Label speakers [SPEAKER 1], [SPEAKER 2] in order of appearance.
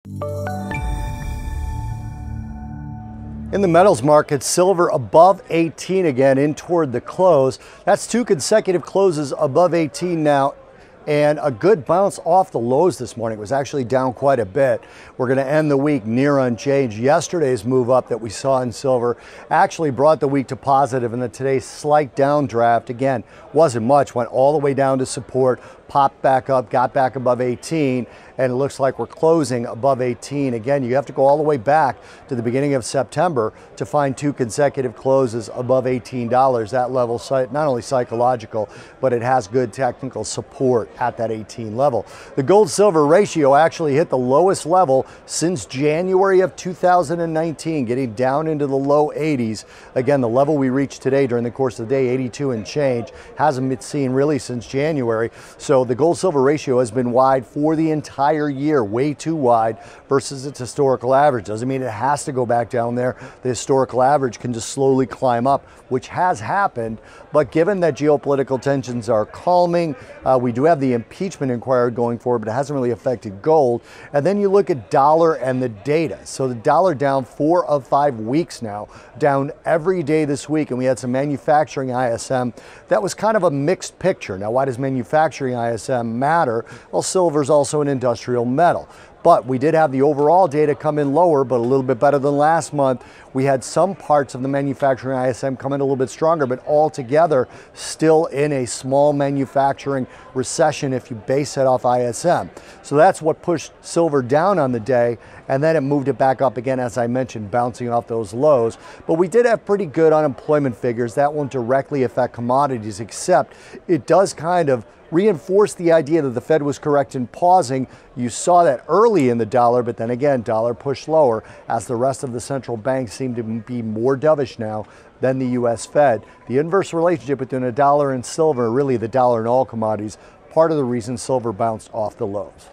[SPEAKER 1] In the metals market, silver above 18 again in toward the close. That's two consecutive closes above 18 now, and a good bounce off the lows this morning. It was actually down quite a bit. We're going to end the week near unchanged. Yesterday's move up that we saw in silver actually brought the week to positive, and then today's slight downdraft, again, wasn't much, went all the way down to support, popped back up, got back above 18, and it looks like we're closing above 18. Again, you have to go all the way back to the beginning of September to find two consecutive closes above $18. That level, not only psychological, but it has good technical support at that 18 level. The gold-silver ratio actually hit the lowest level since January of 2019, getting down into the low 80s. Again, the level we reached today during the course of the day, 82 and change, hasn't been seen really since January. So the gold-silver ratio has been wide for the entire year, way too wide versus its historical average. Doesn't mean it has to go back down there. The historical average can just slowly climb up, which has happened. But given that geopolitical tensions are calming, we do have the impeachment inquiry going forward, but it hasn't really affected gold. And then you look at dollar and the data. So the dollar down 4 of 5 weeks now, down every day this week. And we had some manufacturing ISM that was kind of a mixed picture. Now, why does manufacturing ISM matter? Well, silver's also an industrial metal. But we did have the overall data come in lower, but a little bit better than last month. We had some parts of the manufacturing ISM come in a little bit stronger, but altogether still in a small manufacturing recession if you base it off ISM. So that's what pushed silver down on the day, and then it moved it back up again, as I mentioned, bouncing off those lows. But we did have pretty good unemployment figures. That won't directly affect commodities, except it does kind of reinforce the idea that the Fed was correct in pausing. You saw that early in the dollar, but then again, dollar pushed lower as the rest of the central banks seem to be more dovish now than the U.S. Fed. The inverse relationship between a dollar and silver, really the dollar and all commodities, part of the reason silver bounced off the lows.